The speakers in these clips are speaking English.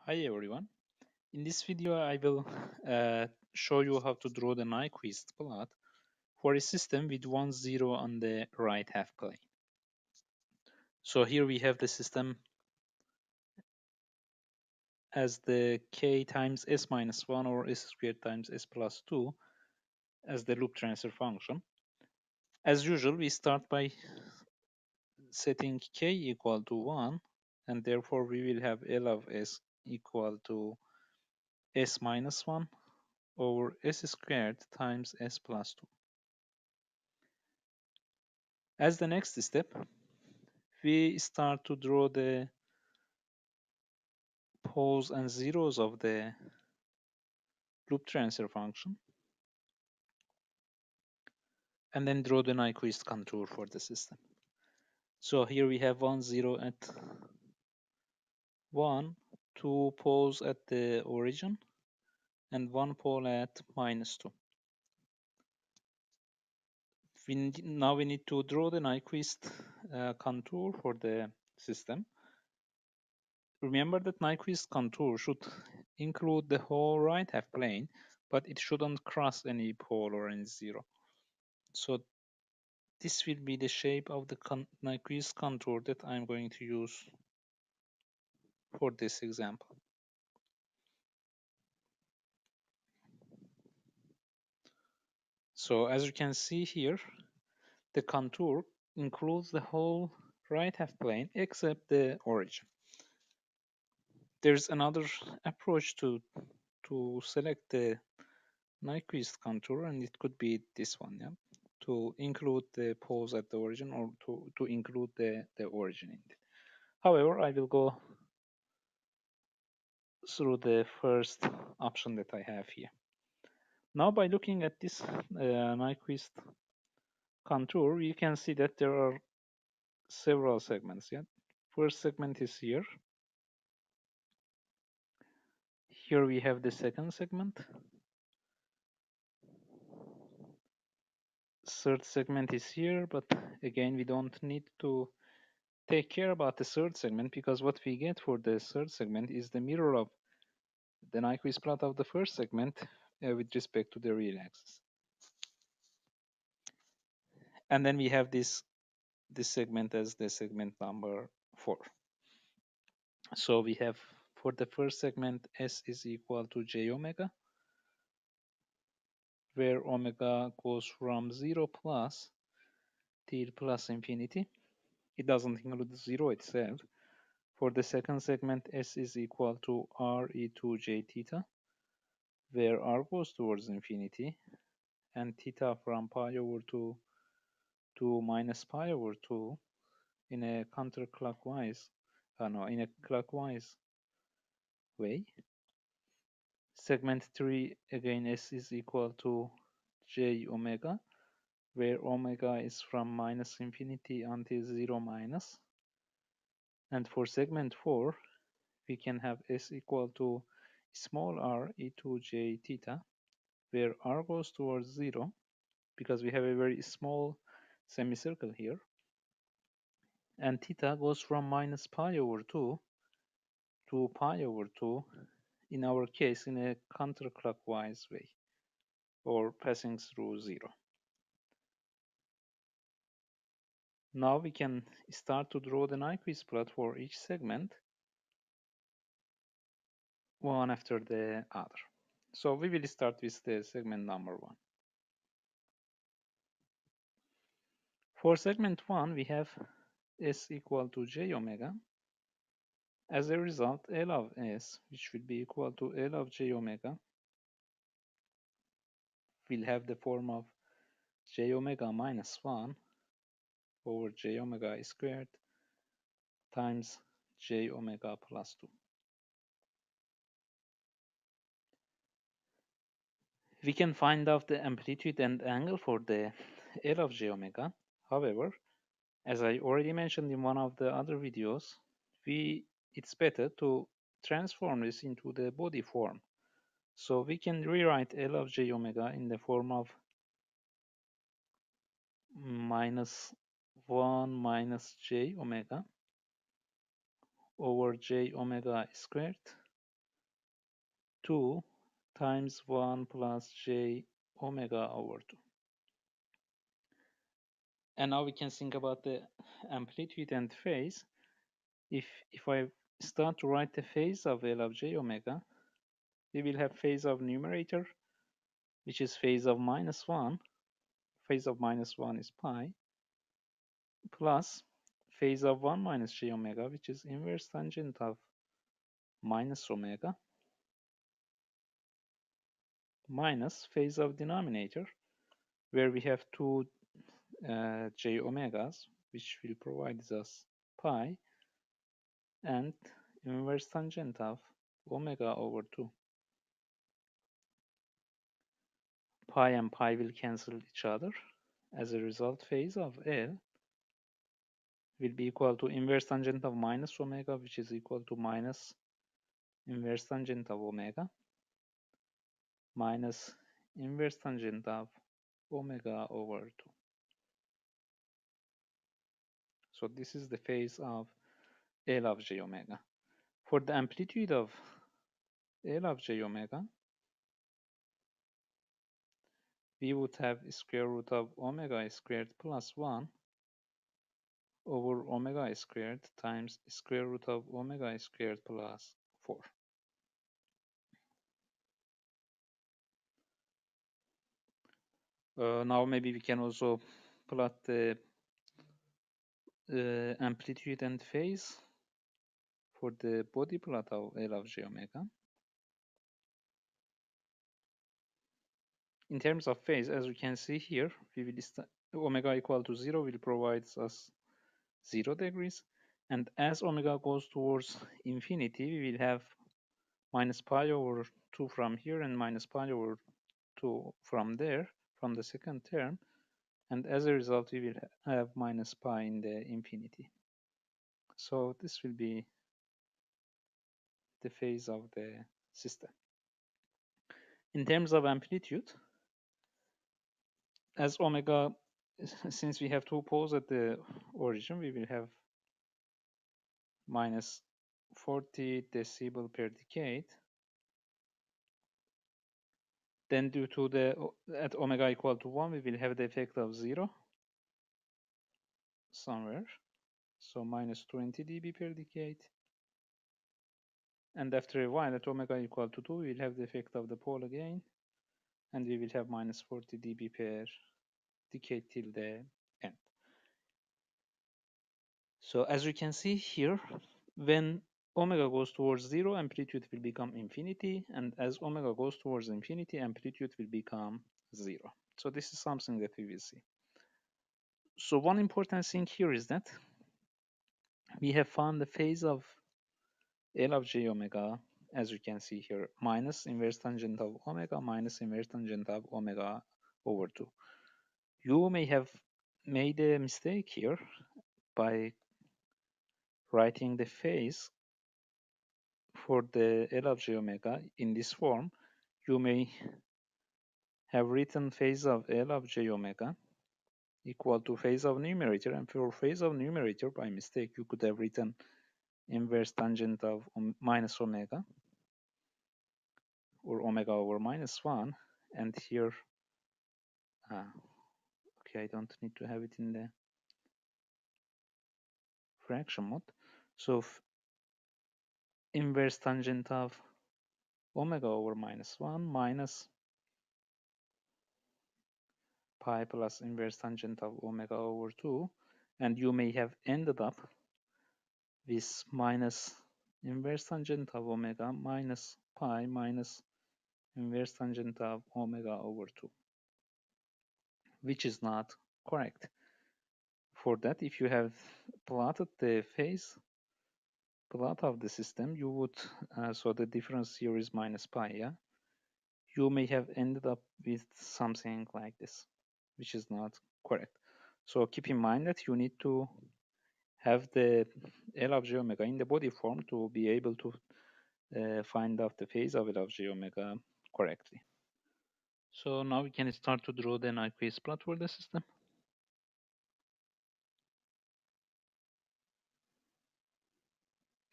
Hi everyone. In this video, I will show you how to draw the Nyquist plot for a system with 1, 0 on the right half plane. So here we have the system as the k times s minus 1 or s squared times s plus 2 as the loop transfer function. As usual, we start by setting k equal to 1, and therefore we will have L of s equal to s minus 1 over s squared times s plus 2. As the next step, we start to draw the poles and zeros of the loop transfer function, and then draw the Nyquist contour for the system. So here we have 1, 0 at 1, 2 poles at the origin, and 1 pole at minus 2. Now we need to draw the Nyquist contour for the system. Remember that Nyquist contour should include the whole right half plane, but it shouldn't cross any pole or any zero. So this will be the shape of the Nyquist contour that I'm going to use for this example. So as you can see here, the contour includes the whole right half plane except the origin. There's another approach to select the Nyquist contour, and it could be this one, yeah, to include the poles at the origin, or to include the origin in it. However, I will go through the first option that I have here. Now, by looking at this Nyquist contour, we can see that there are several segments. Yeah, first segment is here. Here we have the second segment. Third segment is here, but again, we don't need to take care about the third segment, because what we get for the third segment is the mirror of the Nyquist plot of the first segment with respect to the real axis. And then we have this segment as the segment number 4. So we have, for the first segment, S is equal to j omega, where omega goes from 0 plus till plus infinity. It doesn't include 0 itself. For the second segment, S is equal to r e2 j theta, where r goes towards infinity, and theta from pi over 2 to minus pi over 2 in a counterclockwise, in a clockwise way. Segment 3, again, S is equal to j omega, where omega is from minus infinity until 0 minus. And for segment 4, we can have S equal to small r e2 j theta, where r goes towards 0, because we have a very small semicircle here, and theta goes from minus pi over 2 to pi over 2, in our case in a counterclockwise way, or passing through 0. Now we can start to draw the Nyquist plot for each segment, one after the other. So we will start with the segment number 1. For segment 1, we have S equal to j omega. As a result, L of S, which will be equal to L of j omega, will have the form of j omega minus 1 over j omega squared times j omega plus 2. We can find out the amplitude and angle for the L of j omega. However, as I already mentioned in one of the other videos, it's better to transform this into the body form. So we can rewrite L of j omega in the form of minus 1 minus j omega over j omega squared 2 times 1 plus j omega over 2. And now we can think about the amplitude and phase. If I start to write the phase of L of j omega, we will have phase of numerator, which is phase of minus 1. Phase of minus 1 is pi, plus phase of 1 minus j omega, which is inverse tangent of minus omega, minus phase of denominator, where we have two j omegas, which will provide us pi, and inverse tangent of omega over 2. Pi and pi will cancel each other. As a result, phase of L will be equal to inverse tangent of minus omega, which is equal to minus inverse tangent of omega, minus inverse tangent of omega over 2. So this is the phase of L of j omega. For the amplitude of L of j omega, we would have square root of omega squared plus 1 over omega squared times square root of omega squared plus 4. Now maybe we can also plot the amplitude and phase for the body plot of L of j omega. In terms of phase, as we can see here, we will omega equal to 0 will provide us 0 degrees, and as omega goes towards infinity, we will have minus pi over 2 from here and minus pi over 2 from there, from the second term, and as a result, we will have minus pi in the infinity. So this will be the phase of the system. In terms of amplitude, as omega, since we have two poles at the origin, we will have minus 40 decibel per decade. Then due to at omega equal to 1, we will have the effect of 0 somewhere. So minus 20 dB per decade. And after a while, at omega equal to 2, we will have the effect of the pole again. And we will have minus 40 dB per decade till the end. So as you can see here, when omega goes towards 0, amplitude will become infinity. And as omega goes towards infinity, amplitude will become 0. So this is something that we will see. So one important thing here is that we have found the phase of L of j omega, as you can see here, minus inverse tangent of omega minus inverse tangent of omega over 2. You may have made a mistake here by writing the phase for the L of j omega in this form. You may have written phase of L of j omega equal to phase of numerator, and for phase of numerator, by mistake, you could have written inverse tangent of minus omega, or omega over minus 1, and here, okay, I don't need to have it in the fraction mode. So inverse tangent of omega over minus 1 minus pi plus inverse tangent of omega over 2, and you may have ended up with minus inverse tangent of omega minus pi minus inverse tangent of omega over 2, which is not correct. For that, if you have plotted the phase plot of the system, you would, so the difference here is minus pi, yeah? You may have ended up with something like this, which is not correct. So keep in mind that you need to have the L of j omega in the body form to be able to find out the phase of L of j omega correctly. So now we can start to draw the Nyquist plot for the system.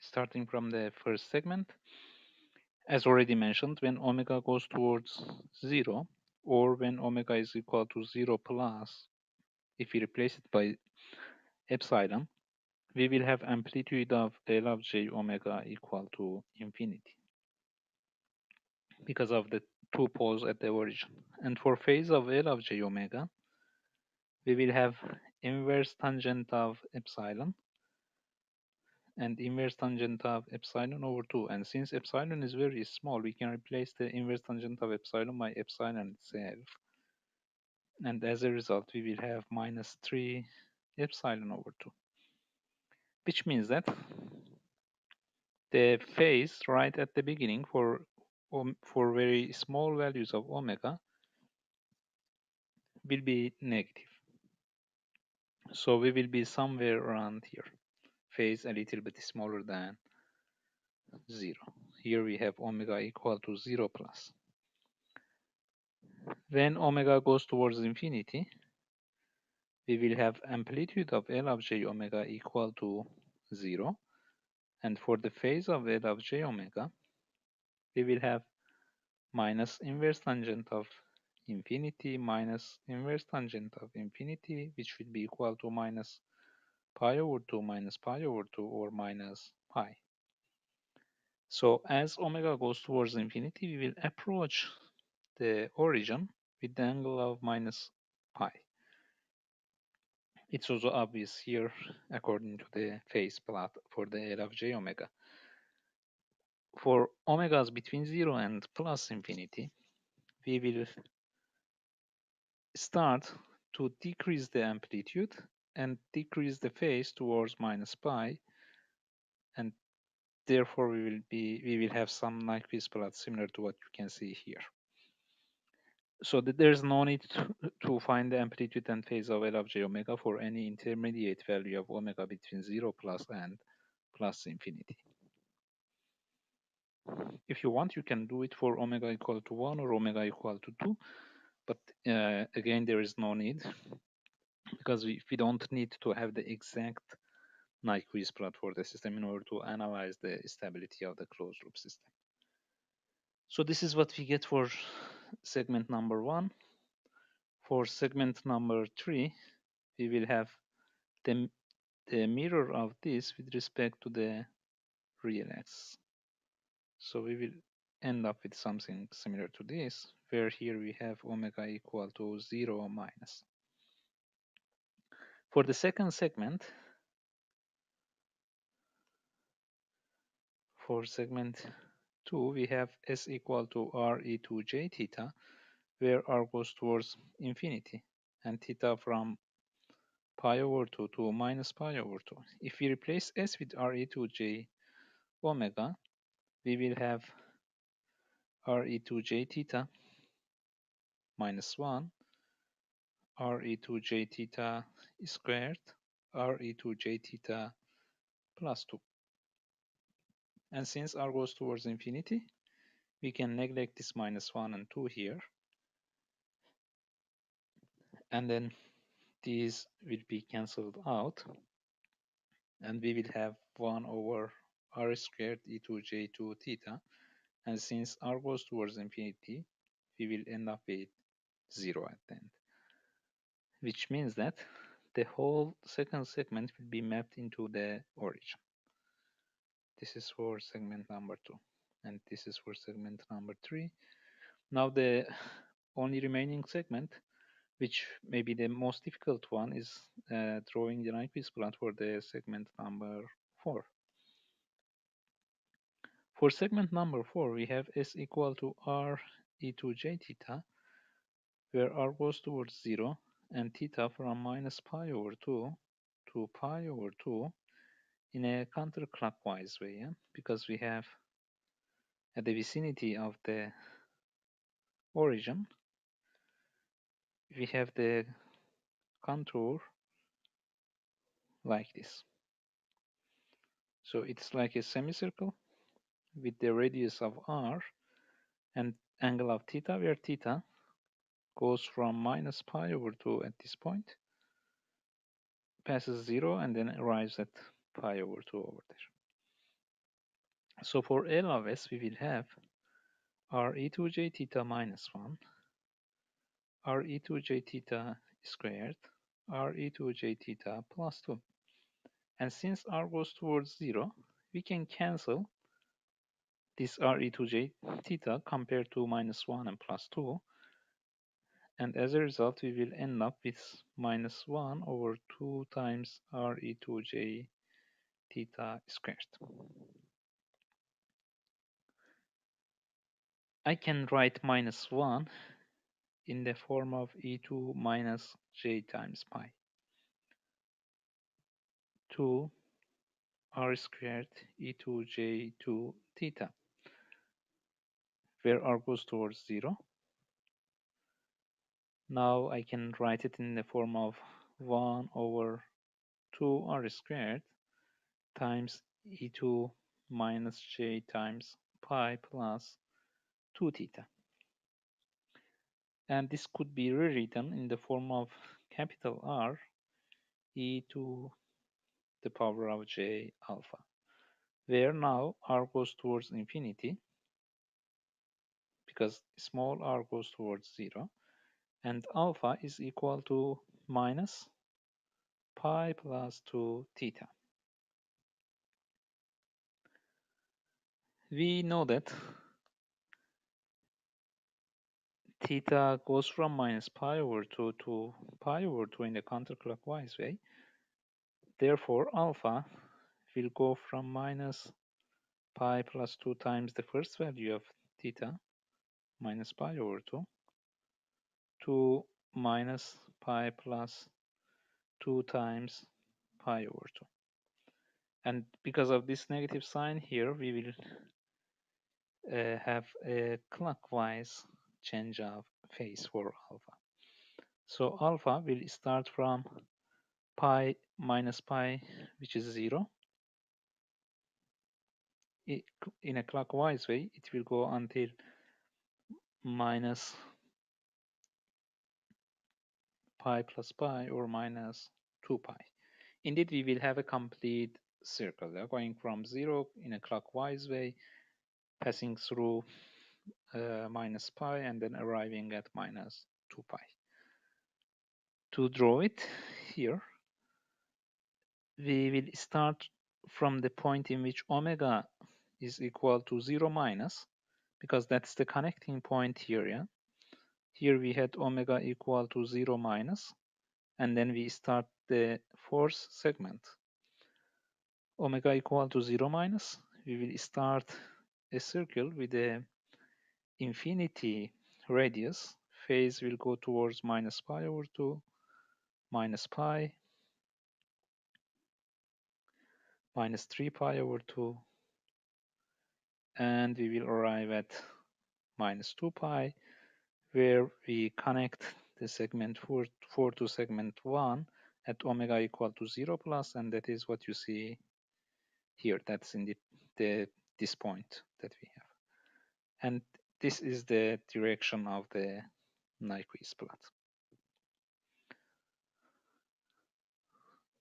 Starting from the first segment, As already mentioned, when omega goes towards 0, or when omega is equal to 0 plus, if we replace it by epsilon, we will have amplitude of L of j omega equal to infinity because of the two poles at the origin. And for phase of L of j omega, we will have inverse tangent of epsilon and inverse tangent of epsilon over 2. And since epsilon is very small, we can replace the inverse tangent of epsilon by epsilon itself. And as a result, we will have minus 3 epsilon over 2, which means that the phase right at the beginning for very small values of omega will be negative. So we will be somewhere around here, phase a little bit smaller than 0. Here we have omega equal to 0 plus. When omega goes towards infinity, we will have amplitude of L of j omega equal to 0. And for the phase of L of j omega, we will have minus inverse tangent of infinity minus inverse tangent of infinity, which will be equal to minus pi over 2 minus pi over 2 or minus pi. So as omega goes towards infinity, we will approach the origin with the angle of minus pi. It's also obvious here according to the phase plot for the L of j omega. For omegas between 0 and plus infinity, we will start to decrease the amplitude and decrease the phase towards minus pi, and therefore we will have some Nyquist plot similar to what you can see here. So there's no need to find the amplitude and phase of L of j omega for any intermediate value of omega between 0 plus and plus infinity. If you want, you can do it for omega equal to 1 or omega equal to 2, but again, there is no need because we don't need to have the exact Nyquist plot for the system in order to analyze the stability of the closed loop system. So this is what we get for segment number 1. For segment number 3, we will have the mirror of this with respect to the real axis. So we will end up with something similar to this, where here we have omega equal to 0 or minus. For the second segment, for segment 2, we have s equal to r e to j theta, where r goes towards infinity, and theta from pi over 2 to minus pi over 2. If we replace s with r e to j omega, we will have r e to j theta minus 1, r e to j theta squared, r e to j theta plus 2. And since r goes towards infinity, we can neglect this minus 1 and 2 here. And then these will be cancelled out. And we will have 1 over r squared e to j 2 theta. And since r goes towards infinity, we will end up with 0 at the end. Which means that the whole second segment will be mapped into the origin. This is for segment number 2. And this is for segment number 3. Now the only remaining segment, which may be the most difficult one, is drawing the Nyquist plot for the segment number 4. For segment number 4, we have s equal to r e to j theta, where r goes towards 0, and theta from minus pi over 2 to pi over 2 in a counterclockwise way, because we have at the vicinity of the origin, we have the contour like this. So it's like a semicircle with the radius of r and angle of theta, where theta goes from minus pi over 2 at this point, passes 0, and then arrives at pi over 2 over there. So for L of s, we will have re to j theta minus 1, re to j theta squared, re to j theta plus 2. And since r goes towards 0, we can cancel this re to j theta compared to minus 1 and plus 2. And as a result, we will end up with minus 1 over 2 times re to j theta squared. I can write minus 1 in the form of e2 minus j times pi. 2 r squared e2 j2 theta, where r goes towards 0. Now I can write it in the form of 1 over 2 r squared times e2 minus j times pi plus 2 theta. And this could be rewritten in the form of capital R e to the power of j alpha, where now r goes towards infinity because small r goes towards 0, and alpha is equal to minus pi plus 2 theta. We know that theta goes from minus pi over 2 to pi over 2 in the counterclockwise way. Therefore, alpha will go from minus pi plus 2 times the first value of theta, minus pi over 2, to minus pi plus 2 times pi over 2. And because of this negative sign here, we will have a clockwise change of phase for alpha. So alpha will start from pi minus pi, which is 0. In a clockwise way, it will go until minus pi plus pi or minus 2 pi. Indeed, we will have a complete circle. We are going from 0 in a clockwise way, passing through minus pi and then arriving at minus 2 pi. To draw it here, we will start from the point in which omega is equal to 0 minus, because that's the connecting point here. Yeah? Here we had omega equal to 0 minus, and then we start the fourth segment. Omega equal to 0 minus, we will start a circle with a infinity radius. Phase will go towards minus pi over 2, minus pi, minus 3 pi over 2, and we will arrive at minus 2 pi, where we connect the segment 4 to segment 1 at omega equal to 0 plus, and that is what you see here. That's in this point that we have. And this is the direction of the Nyquist plot.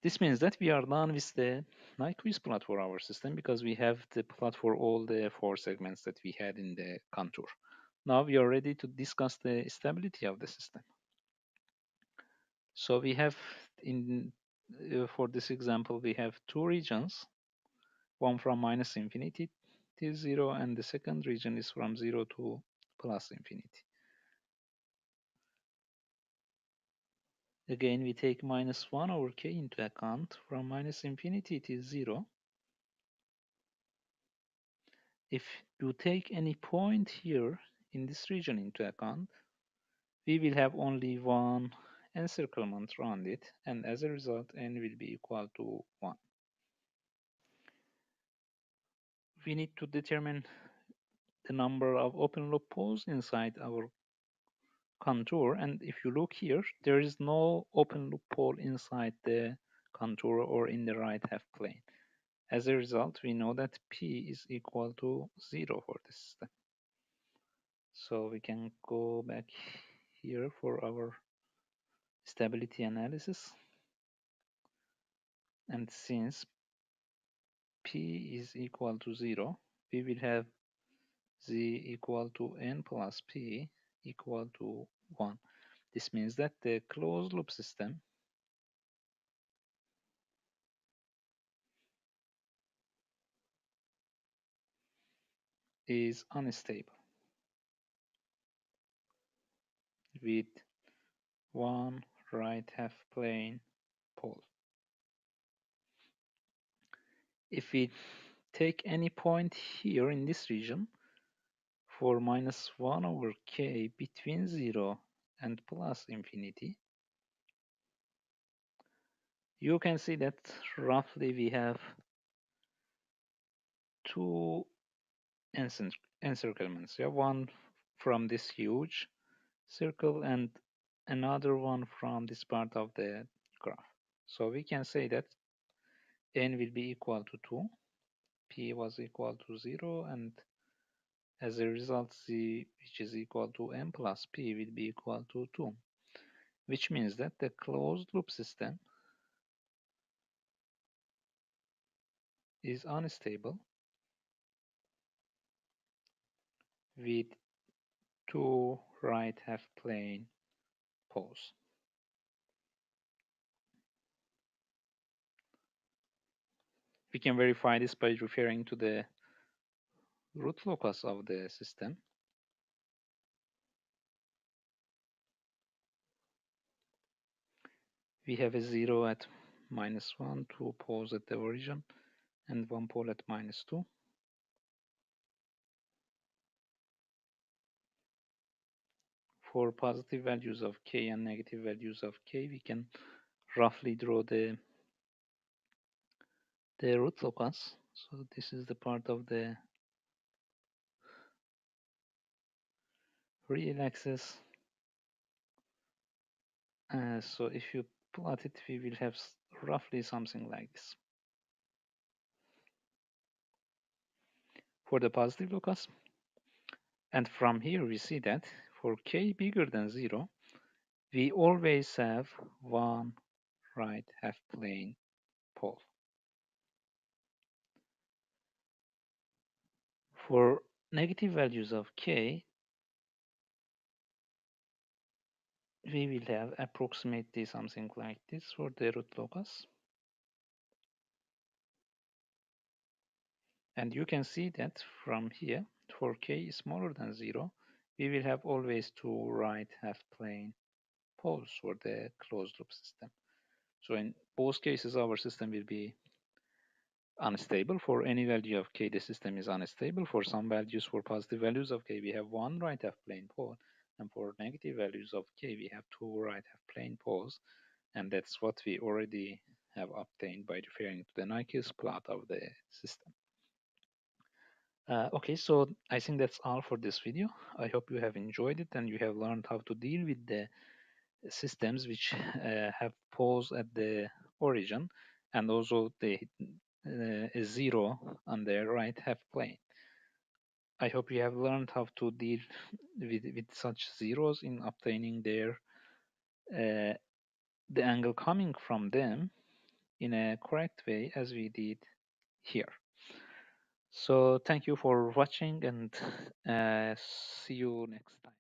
This means that we are done with the Nyquist plot for our system because we have the plot for all the 4 segments that we had in the contour. Now we are ready to discuss the stability of the system. So we have for this example, we have 2 regions, one from minus infinity to 0, and the second region is from 0 to plus infinity. Again, we take minus 1 over k into account. From minus infinity to 0. If you take any point here in this region into account, we will have only one encirclement around it, and as a result, n will be equal to 1. We need to determine the number of open loop poles inside our contour, and if you look here, there is no open loop pole inside the contour or in the right half plane. As a result, we know that P is equal to 0 for this system. So we can go back here for our stability analysis. And since P is equal to 0, we will have z equal to n plus p equal to 1. This means that the closed loop system is unstable with one right half plane pole. If we take any point here in this region for minus 1 over k between 0 and plus infinity, you can see that roughly we have two encirclements. Yeah, one from this huge circle and another one from this part of the graph. So we can say that n will be equal to 2, p was equal to 0, and as a result z, which is equal to n plus p, will be equal to 2, which means that the closed loop system is unstable with two right half plane poles. We can verify this by referring to the root locus of the system. We have a 0 at minus 1, 2 poles at the origin, and 1 pole at minus 2. For positive values of k and negative values of k, we can roughly draw the root locus. So this is the part of the real axis. So if you plot it, we will have roughly something like this. For the positive locus, and from here we see that for k bigger than 0, we always have one right half plane pole. For negative values of k, we will have approximately something like this for the root locus. And you can see that from here, for k smaller than 0, we will have always two right half plane poles for the closed loop system. So in both cases, our system will be unstable. For any value of k, the system is unstable. For some values, for positive values of k, we have one right half plane pole. And for negative values of k, we have two right half plane poles. And that's what we already have obtained by referring to the Nyquist plot of the system. Okay, so I think that's all for this video. I hope you have enjoyed it and you have learned how to deal with the systems which have poles at the origin and also the a 0 on the right half plane. I hope you have learned how to deal with such zeros in obtaining their the angle coming from them in a correct way as we did here. So thank you for watching and see you next time.